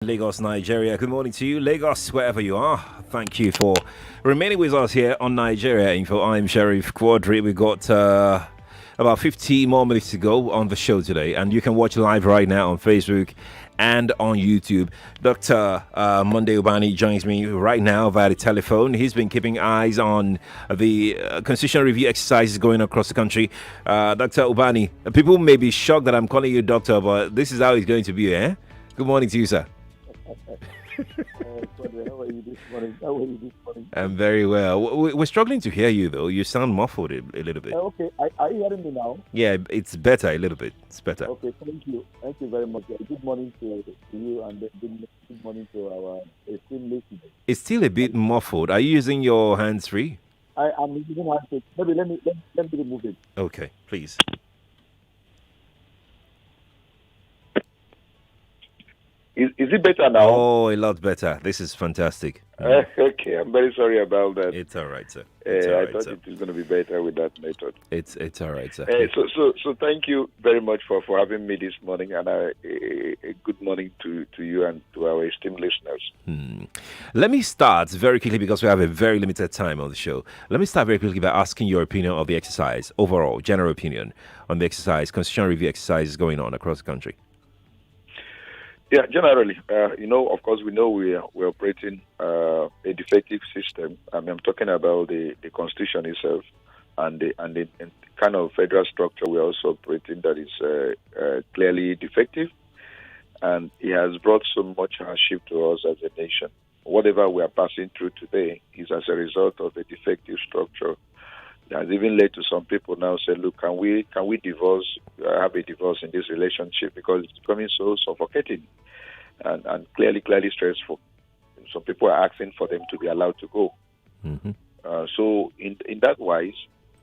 Lagos, Nigeria. Good morning to you, Lagos, wherever you are. Thank you for remaining with us here on Nigeria Info. I'm Sheriff Quadry. We got about 50 more minutes to go on the show today, and you can watch live right now on Facebook and on YouTube. Dr. Monday Ubani joins me right now via the telephone. He's been keeping eyes on the constitutional review exercises going across the country. Dr. Ubani, people may be shocked that I'm calling you doctor, but this is how it's going to be, eh? Good morning to you, sir. How are you this morning? How are you this morning? I'm very well. We're struggling to hear you, though. You sound muffled a little bit. Okay, are you hearing me now? Yeah, it's better a little bit. It's better. Okay, thank you. Thank you very much. Good morning to you and good morning to our esteemed listeners. It's still a bit muffled. Are you using your hands free? I am using one thing. Maybe let me remove it. Okay, please. Is it better now? Oh, a lot better. This is fantastic. Okay, I'm very sorry about that. It's all right, sir. It's all I right, thought sir. it was going to be better with that method. It's all right, sir. So thank you very much for having me this morning, and a good morning to you and to our esteemed listeners. Let me start very quickly because we have a very limited time on the show. Let me start very quickly by asking your opinion of the exercise, overall, general opinion on the exercise, constitutional review exercises going on across the country. Yeah, generally, of course, we know we're operating a defective system. I mean, I'm talking about the constitution itself and the kind of federal structure we're also operating that is clearly defective, and it has brought so much hardship to us as a nation. Whatever we are passing through today is as a result of a defective structure. It has even led to some people now say, look, can we divorce, have a divorce in this relationship because it's becoming so suffocating and clearly stressful. Some people are asking for them to be allowed to go. Mm-hmm. So in that wise,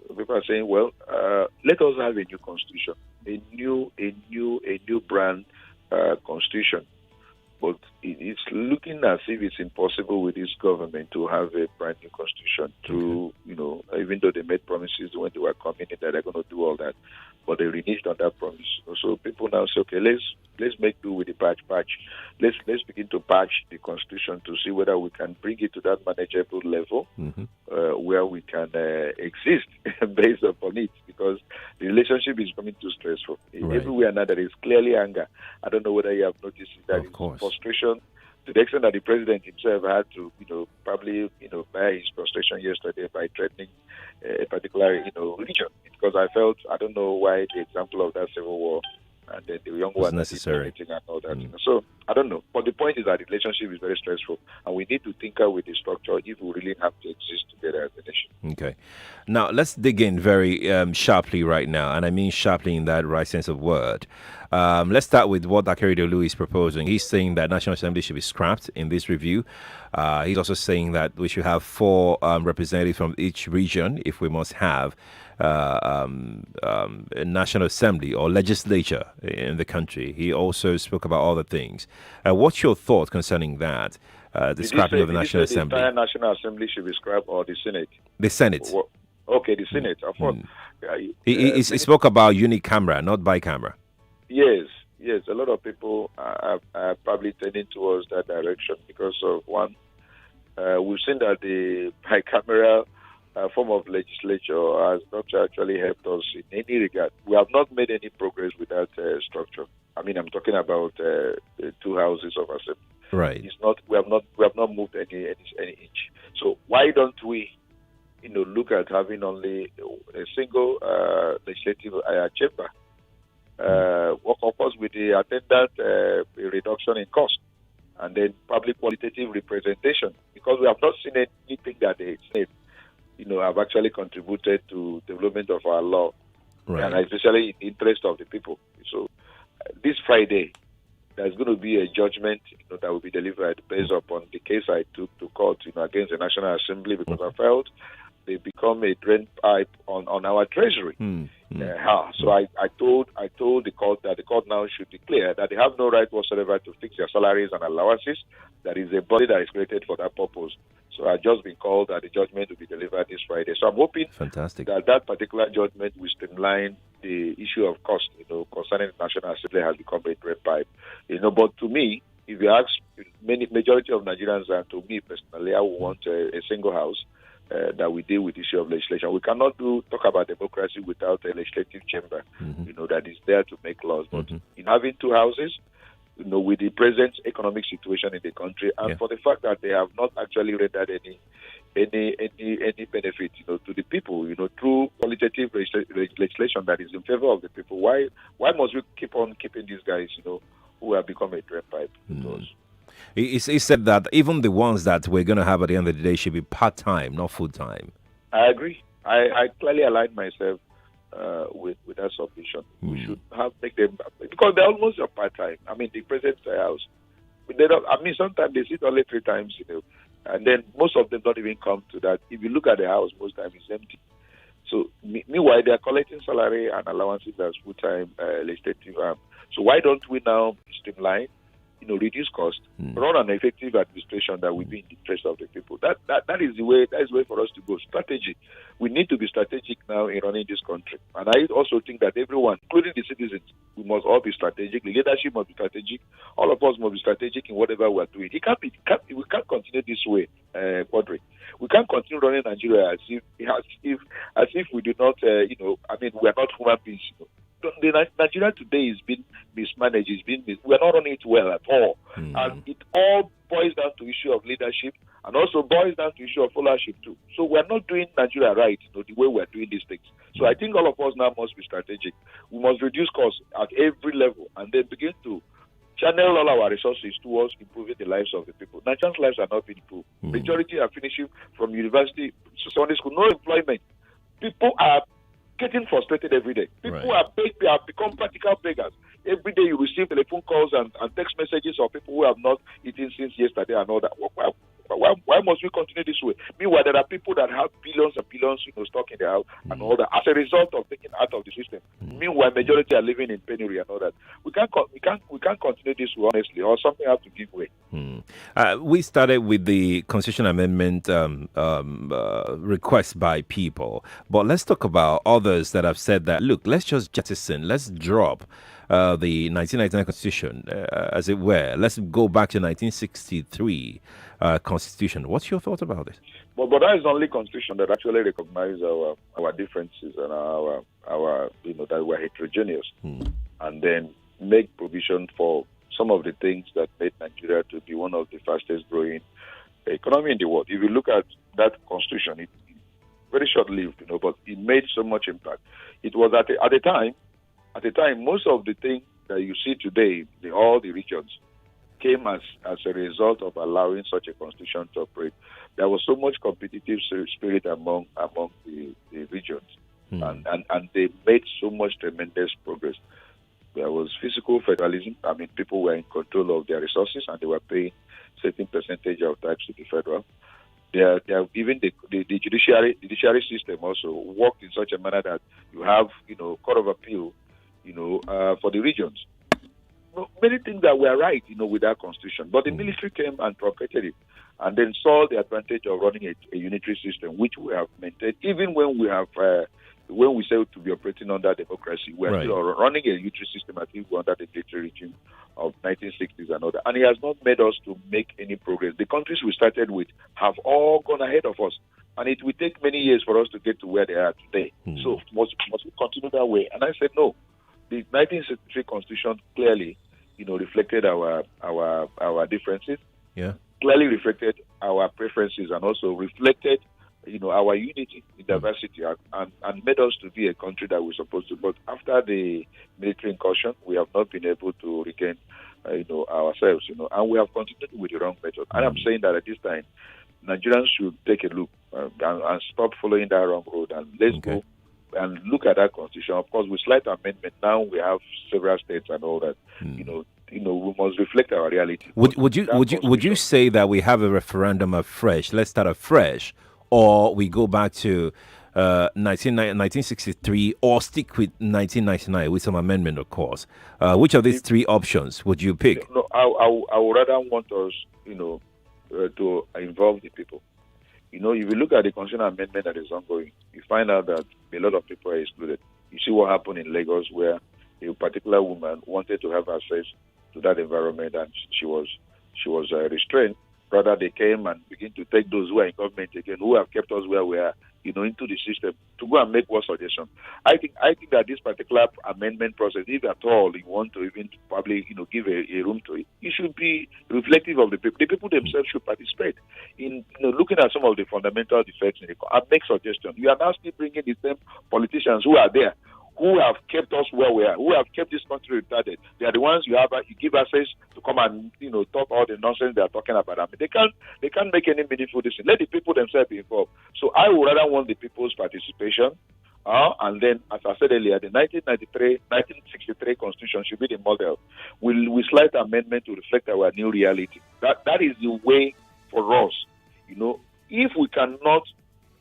people are saying, well, let us have a new constitution, a new brand constitution. But it's looking as if it's impossible with this government to have a brand new constitution. Even though they made promises when they were coming in that they're going to do all that, but they reneged on that promise. So people now say, okay, let's make do with the patch. Let's begin to patch the constitution to see whether we can bring it to that manageable level where we can exist based upon it, because the relationship is becoming too stressful. Right. Everywhere now there is clearly anger. I don't know whether you have noticed that. Of course. Frustration to the extent that the president himself had to, probably, bear his frustration yesterday by threatening a particular, region. Because I don't know why the example of that civil war and then the young one necessary and all that. So I don't know. But the point is that the relationship is very stressful, and we need to tinker with the structure if we really have to exist together as a nation. Okay. Now, let's dig in very sharply right now, and I mean sharply in that right sense of word. Let's start with what Akeredolu is proposing. He's saying that National Assembly should be scrapped in this review. He's also saying that we should have 4 representatives from each region if we must have a National Assembly or legislature in the country. He also spoke about other things. What's your thought concerning that? The scrapping of the National Assembly. The entire National Assembly should be scrapped, or the Senate? The Senate. Okay, the Senate. Of course. He spoke about unicameral, not bicameral. Yes. A lot of people are probably tending towards that direction because of one. We've seen that the bicameral form of legislature has not actually helped us in any regard. We have not made any progress with that structure. I mean, I'm talking about the 2 houses of assembly. Right. It's not. We have not moved any inch. So why don't we, look at having only a single legislative chamber? Of course, with the attendant reduction in cost, and then public qualitative representation, because we have not seen anything that they say, have actually contributed to development of our law, right, and especially in the interest of the people. So this Friday, there's going to be a judgment that will be delivered based upon the case I took to court against the National Assembly, because I felt they become a drain pipe on our treasury. So I told the court that the court now should declare that they have no right whatsoever to fix their salaries and allowances. That is a body that is created for that purpose. So I've just been called that the judgment will be delivered this Friday. So I'm hoping that particular judgment will streamline the issue of cost, concerning the National Assembly has become a drain pipe. But to me, if you ask majority of Nigerians, and to me personally, I would want a single house that we deal with the issue of legislation. We cannot talk about democracy without a legislative chamber, that is there to make laws. But in having two houses, with the present economic situation in the country, and for the fact that they have not actually rendered any benefit, to the people, through qualitative legislation that is in favor of the people. Why must we keep on keeping these guys, who have become a drain pipe to us? He said that even the ones that we're going to have at the end of the day should be part-time, not full-time. I agree. I clearly align myself with that submission. We should make them, because they're almost a part-time. I mean, the present house, sometimes they sit only 3 times, and then most of them don't even come to that. If you look at the house, most times it's empty. So meanwhile, they are collecting salary and allowances as full-time legislative. So why don't we now streamline, reduce cost, run an effective administration that will be in the interest of the people? That is the way. That is the way for us to go. Strategy. We need to be strategic now in running this country. And I also think that everyone, including the citizens, we must all be strategic. The leadership must be strategic. All of us must be strategic in whatever we are doing. We can't continue this way, Quadry. We can't continue running Nigeria as if we do not, we are not human beings. Nigeria today is being mismanaged. We are not running it well at all. And it all boils down to issue of leadership, and also boils down to issue of followership too. So we are not doing Nigeria right, the way we are doing these things. So I think all of us now must be strategic. We must reduce costs at every level, and then begin to channel all our resources towards improving the lives of the people. Nigerians' lives are not being improved. Majority are finishing from university, Sunday school, no employment. People are getting frustrated every day. People have become practical beggars. Every day you receive telephone calls and text messages of people who have not eaten since yesterday and all that. Why must we continue this way? Meanwhile, there are people that have billions and billions, stuck in their house and all that as a result of taking out of the system. Meanwhile, majority are living in penury and all that. We can't continue this way, honestly, or something has to give way. We started with the constitutional amendment request by people, but let's talk about others that have said that, look, let's just jettison, let's drop the 1999 Constitution, as it were. Let's go back to 1963 Constitution. What's your thought about it? But that is the only Constitution that actually recognizes our differences and our that we're heterogeneous, and then make provision for some of the things that made Nigeria to be one of the fastest growing economy in the world. If you look at that Constitution, it's very short-lived, but it made so much impact. It was at the time, most of the things that you see today, all the regions, came as a result of allowing such a constitution to operate. There was so much competitive spirit among the regions, and they made so much tremendous progress. There was physical federalism. I mean, people were in control of their resources, and they were paying certain percentage of tax to the federal. Even the judiciary system also worked in such a manner that you have, court of appeal, for the regions. Many things that were right, with that constitution. But the military came and truncated it, and then saw the advantage of running a unitary system, which we have maintained, even when we have, when we say to be operating under democracy, we are still running a unitary system. I think we're under the military regime of 1960s and all that. And it has not made us to make any progress. The countries we started with have all gone ahead of us, and it will take many years for us to get to where they are today. So must we continue that way? And I said no. The 1963 Constitution clearly, reflected our differences. Clearly reflected our preferences, and also reflected, our unity in diversity, and made us to be a country that we're supposed to. But after the military incursion, we have not been able to regain, ourselves, and we have continued with the wrong method. And I'm saying that at this time, Nigerians should take a look and stop following that wrong road, and let's go and look at that constitution. Of course, with slight amendment, now we have several states and all that. We must reflect our reality. Would you say that we have a referendum afresh? Let's start afresh, or we go back to 1963, or stick with 1999 with some amendment, of course. Which of these three options would you pick? No, I would rather want us, to involve the people. If you look at the constitutional amendment that is ongoing, you find out that a lot of people are excluded. You see what happened in Lagos, where a particular woman wanted to have access to that environment, and she was restrained. Rather, they came and begin to take those who are in government again, who have kept us where we are, into the system, to go and make what suggestion. I think that this particular amendment process, if at all you want to even probably give a room to it, it should be reflective of the people. The people themselves should participate in looking at some of the fundamental defects in the and make suggestions. You are now still bringing the same politicians who are there, who have kept us where we are, who have kept this country retarded. They are the ones you give access to come and talk all the nonsense they are talking about. I mean, they can't make any meaningful decision. Let the people themselves be involved. So I would rather want the people's participation. And then, as I said earlier, the 1963 Constitution should be the model. With slight amendment to reflect our new reality. That is the way for us. If we cannot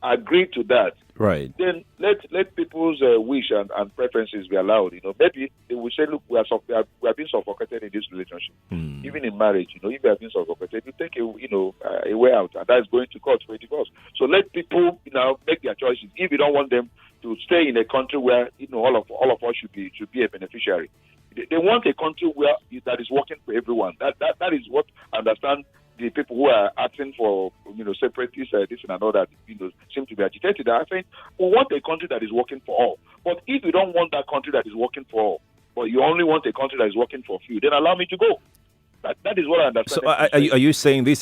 agree to that, right, then let people's wish and preferences be allowed. Maybe they will say, look, we are being suffocated in this relationship. Even in marriage, if you are being suffocated, you take a way out, and that is going to court for a divorce. So let people make their choices. If you don't want them to stay in a country where all of us should be a beneficiary, they want a country where that is working for everyone. That is what I understand. The people who are asking for, separatists, this and all that, seem to be agitated. I think we want a country that is working for all. But if you don't want that country that is working for all, but you only want a country that is working for few, then allow me to go. That is what I understand. So are you saying this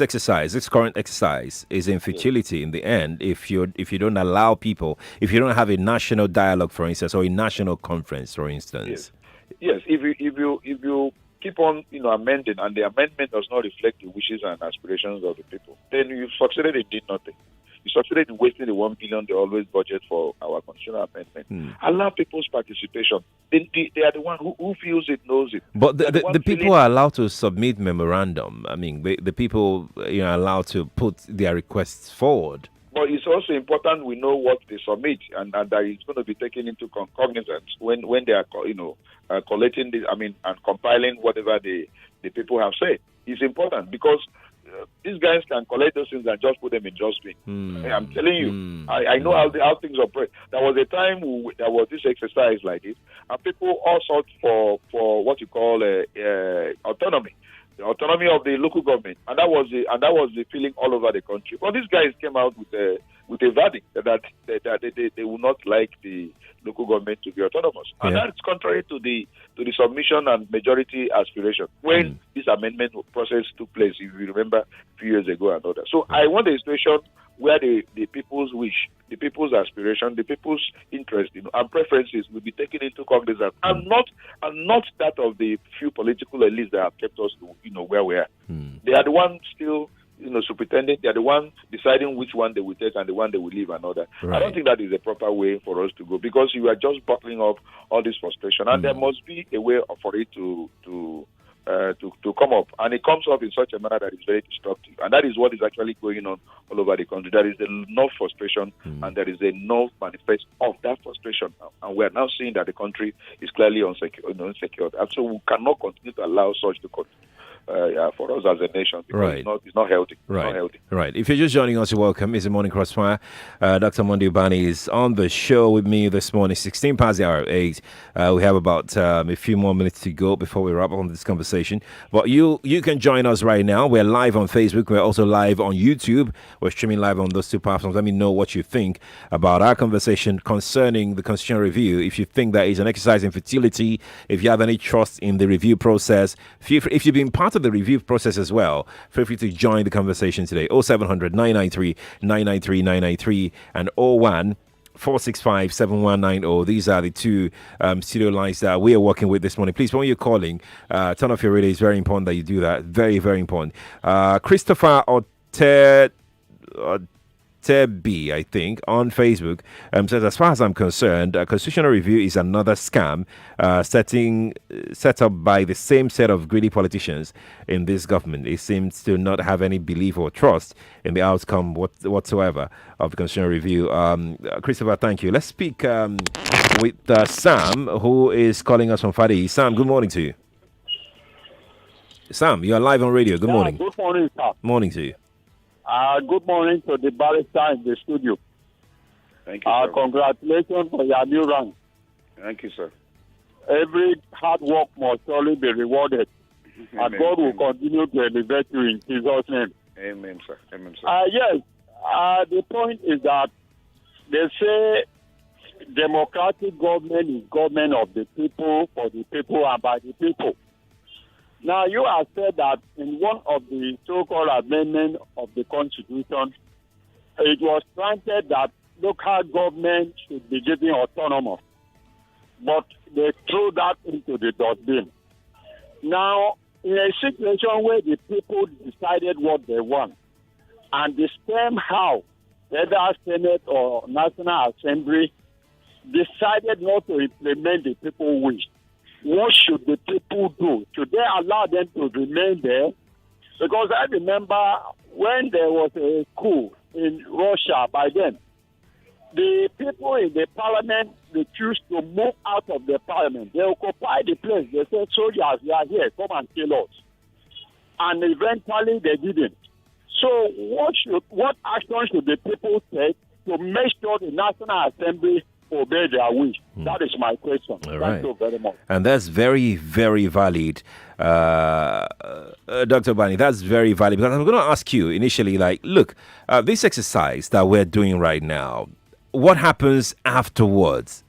current exercise, is in futility in the end if you don't allow people, if you don't have a national dialogue, for instance, or a national conference, for instance? Yes. If you keep on amending, and the amendment does not reflect the wishes and aspirations of the people, then you succeeded in doing nothing. You succeeded in wasting the $1 billion they always budget for our constitutional amendment. Allow people's participation. They are the one who feels it, knows it. But the people are allowed to submit memorandum. I mean, the people are allowed to put their requests forward. But it's also important we know what they submit, and that it's going to be taken into cognizance when they are collating this. And compiling whatever the people have said. It's important because these guys can collect those things and just put them in dustbin. I'm telling you, I know how things operate. There was a time there was this exercise like this, and people all sought for what you call autonomy. The autonomy of the local government, and that was the feeling all over the country. But these guys came out with a verdict that they would not like the local government to be autonomous, and that's contrary to the submission and majority aspiration when this amendment process took place. If you remember, a few years ago and all that. So I want a situation where the people's wish, the people's aspiration, the people's interest and preferences will be taken into cognizance, and not that of the few political elites that have kept us where we are. They are the ones still superintending. They are the ones deciding which one they will take and the one they will leave and all that. Right. I don't think that is a proper way for us to go, because you are just bottling up all this frustration, and there must be a way for it to come up, and it comes up in such a manner that is very destructive, and that is what is actually going on all over the country. There is enough frustration, and there is enough manifest of that frustration now, and we are now seeing that the country is clearly insecure, and so we cannot continue to allow such to continue. For us as a nation, because it's not healthy. Right. Not healthy. Right. If you're just joining us, you're welcome. It's the Morning Crossfire. Dr. Monday Ubani is on the show with me this morning, 16 past the hour of 8. We have about a few more minutes to go before we wrap up on this conversation. But you can join us right now. We're live on Facebook. We're also live on YouTube. We're streaming live on those two platforms. Let me know what you think about our conversation concerning the Constitutional Review. If you think that is an exercise in futility, if you have any trust in the review process, if you've been part of the review process as well, feel free to join the conversation today. 0700 993 993 993 and 01 465 7190. These are the two studio lines that we are working with this morning. Please, when you're calling, turn off your radio. It's very important that you do that. Very, very important. Christopher Tebi, I think, on Facebook says, as far as I'm concerned, a constitutional review is another scam set up by the same set of greedy politicians in this government. It seems to not have any belief or trust in the outcome whatsoever of the constitutional review. Christopher, thank you. Let's speak with Sam, who is calling us from Fadi. Sam, good morning to you. Sam, you are live on radio. Good morning. Good morning, sir. Morning to you. Good morning to the barrister in the studio. Thank you, sir. Congratulations for your new rank. Thank you, sir. Every hard work must surely be rewarded. and God will continue to elevate you in Jesus' name. Amen, sir. Amen, sir. Yes, the point is that they say democratic government is government of the people, for the people, and by the people. Now, you have said that in one of the so-called amendments of the Constitution, it was granted that local government should be given autonomy, but they threw that into the dustbin. Now, in a situation where the people decided what they want, and the same House, whether Senate or National Assembly, decided not to implement the people's wish, what should the people do? Should they allow them to remain there? Because I remember when there was a coup in Russia by then, the people in the parliament refused to move out of the parliament. They occupied the place. They said, soldiers, you are here, come and kill us. And eventually they didn't. So what action should the people take to make sure the National Assembly obey their wish? That is my question. Thank you very much. And that's very, very valid, Dr. Ubani. That's very valid, because I'm going to ask you initially, like, look, this exercise that we're doing right now, what happens afterwards?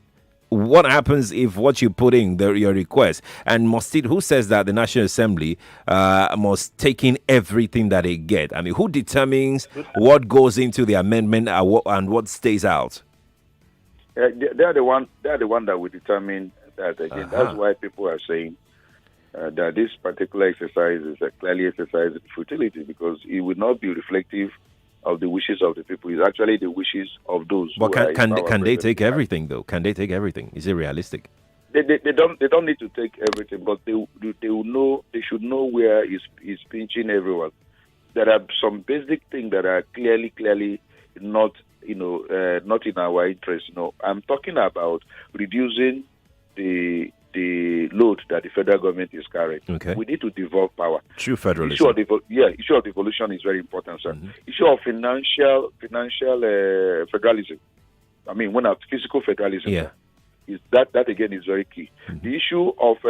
What happens if what you put in your request, and must it? Who says that the National Assembly must take in everything that they get? I mean, who determines what goes into the amendment and what stays out? They are the one that will determine that again. That's why people are saying that this particular exercise is a clearly exercise in futility, because it would not be reflective of the wishes of the people. It's actually the wishes of those. But can they take everything though? Can they take everything? Is it realistic? They don't need to take everything, but they will know. They should know where is pinching everyone. There are some basic things that are clearly not not in our interest. I'm talking about reducing the load that the federal government is carrying. Okay. We need to devolve power. True federalism. Issue of devolution is very important, sir. Mm-hmm. Issue of financial federalism. I mean, when physical federalism. Yeah. Is that again is very key. Mm-hmm. The issue of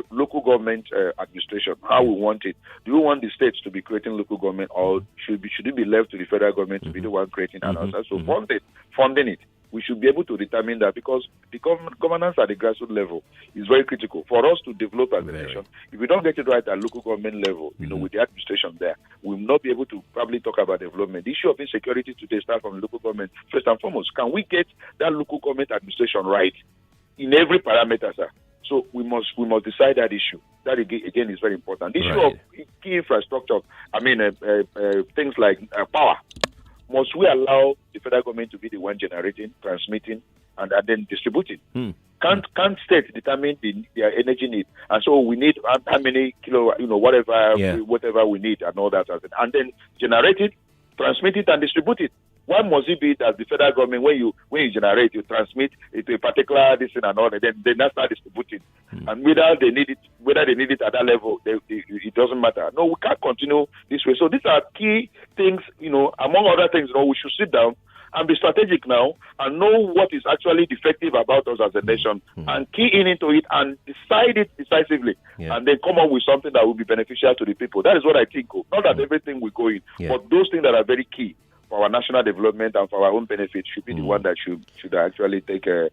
local government administration, how we want it. Do we want the states to be creating local government, or should it be left to the federal government to be the one creating and also funding it? We should be able to determine that, because the governance at the grassroots level is very critical for us to develop as a nation. If we don't get it right at local government level, with the administration there, we will not be able to probably talk about development. The issue of insecurity today starts from the local government first and foremost. Can we get that local government administration right in every parameter, sir? So we must decide that issue. That again is very important. The issue of key infrastructure. I mean, things like power. Must we allow the federal government to be the one generating, transmitting, and then distributing? Can't states determine their energy need? And so we need how many kilowatt, whatever we need and all that, and then generate it, transmit it, and distribute it. Why must it be that the federal government, when you generate, you transmit it to a particular this and all, and then they not start distributing, and whether they need it at that level, it doesn't matter. No, we can't continue this way. So these are key things, among other things. We should sit down and be strategic now and know what is actually defective about us as a nation, and key into it and decide it decisively, and then come up with something that will be beneficial to the people. That is what I think. Not that everything will go in, but those things that are very key for our national development and for our own benefit should be the one that should actually take a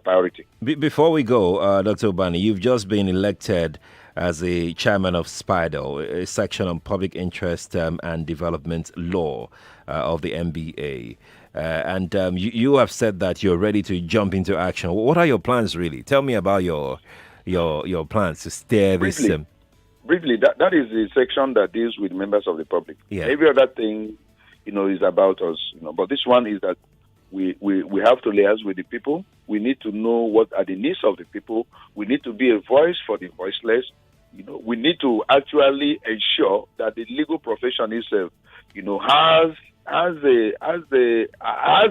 priority. Before we go, Dr. Ubani, you've just been elected as a chairman of SPIDO, a section on public interest and development law of the MBA. And you have said that you're ready to jump into action. What are your plans, really? Tell me about your plans to steer this. Briefly, that is the section that deals with members of the public. Yeah. Every other thing, is about us. But this one is that we have to liaise with the people. We need to know what are the needs of the people. We need to be a voice for the voiceless. We need to actually ensure that the legal profession itself, has the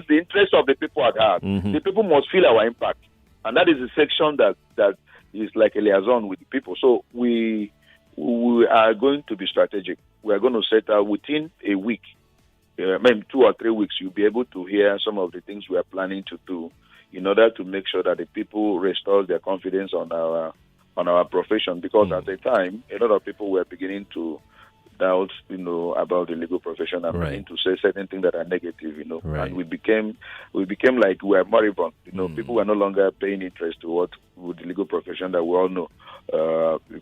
interest of the people at heart. Mm-hmm. The people must feel our impact, and that is a section that is like a liaison with the people. So we are going to be strategic. We are going to set out within a week, maybe 2 or 3 weeks. You'll be able to hear some of the things we are planning to do in order to make sure that the people restore their confidence on on our profession, because at the time, a lot of people were beginning to doubt, about the legal profession and Right. begin to say certain things that are negative, Right. and we became like we were moribund. People were no longer paying interest to what with the legal profession that we all know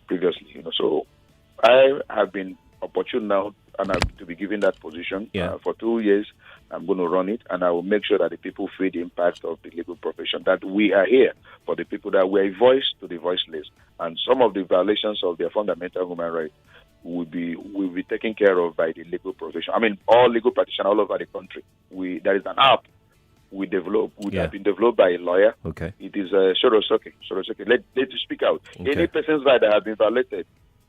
previously. So I have been opportune now and I'm to be given that position for 2 years. I'm going to run it, and I will make sure that the people feel the impact of the legal profession, that we are here for the people, that we are a voice to the voiceless, and some of the violations of their fundamental human rights will be taken care of by the legal profession. I mean, all legal practitioners all over the country. There is an app we develop, which has been developed by a lawyer. Okay. It is Shorosoke. Let you speak out. Okay. Any person's right that has been violated,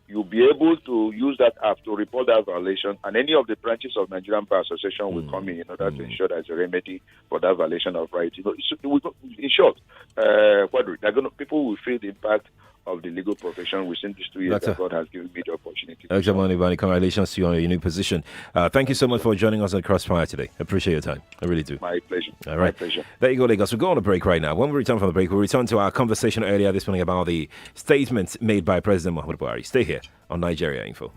you'll be able to use that app to report that violation, and any of the branches of Nigerian Bar Association will come in to ensure there's a remedy for that violation of rights. In short, Quadry, people will feel the impact of the legal profession within these 2 years that God has given me the opportunity. Dr. Ubani, congratulations to you on your new position. Thank you so much for joining us on Crossfire today. I appreciate your time. I really do. My pleasure. All right. My pleasure. There you go, Lagos. We'll go on a break right now. When we return from the break, we'll return to our conversation earlier this morning about the statement made by President Muhammadu Buhari. Stay here on Nigeria Info.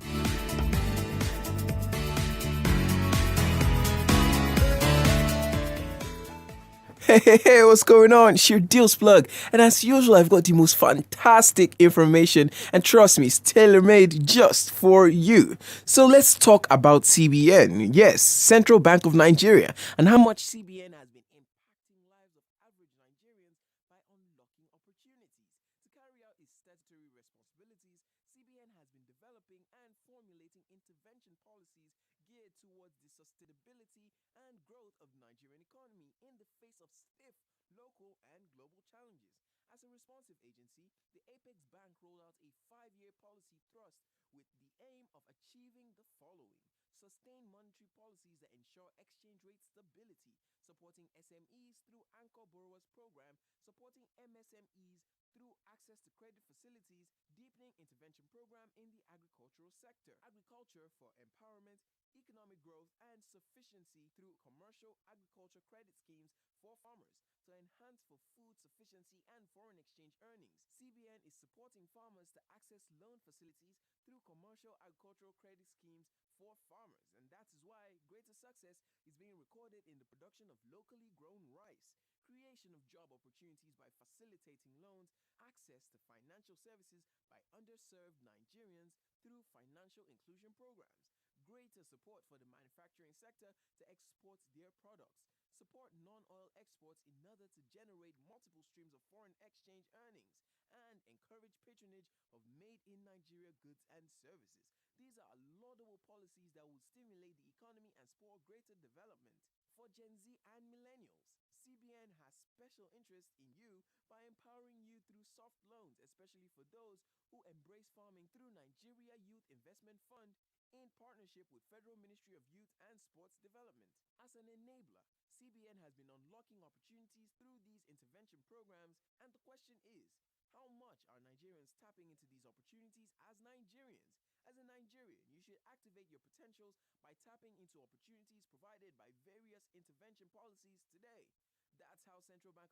Hey, what's going on? It's your Deals Plug. And as usual, I've got the most fantastic information. And trust me, it's tailor-made just for you. So let's talk about CBN. Yes, Central Bank of Nigeria. And how much CBN has been impacting lives of average Nigerians by unlocking opportunities. To carry out its statutory responsibilities, CBN has been developing and formulating intervention policies geared towards the sustainability and growth of the Nigerian economy in the face of stiff local and global challenges. As a responsive agency, the Apex Bank rolled out a 5-year policy thrust with the aim of achieving the following: sustain monetary policies that ensure exchange rate stability, supporting SMEs through Anchor Borrowers Program, supporting MSMEs through access to credit facilities, deepening intervention program in the agricultural sector, agriculture for empowerment, economic growth and sufficiency through commercial agriculture credit schemes for farmers to enhance for food sufficiency and foreign exchange earnings. CBN is supporting farmers to access loan facilities through commercial agricultural credit schemes for farmers, and that is why greater success is being recorded in the production of locally grown rice, creation of job opportunities by facilitating loans, access to financial services by underserved Nigerians through financial inclusion programs, greater support for the manufacturing sector to export their products, support non-oil exports in order to generate multiple streams of foreign exchange earnings, and encourage patronage of made-in-Nigeria goods and services. These are laudable policies that will stimulate the economy and spur greater development. For Gen Z and millennials, CBN has special interest in you by empowering you through soft loans, especially for those who embrace farming through Nigeria Youth Investment Fund in partnership with Federal Ministry of Youth and Sports Development. As an enabler, CBN has been unlocking opportunities through these intervention programs, and the question is, how much are Nigerians tapping into these opportunities as Nigerians? As a Nigerian, you should activate your potentials by tapping into opportunities provided by various intervention policies today. That's how Central Bank of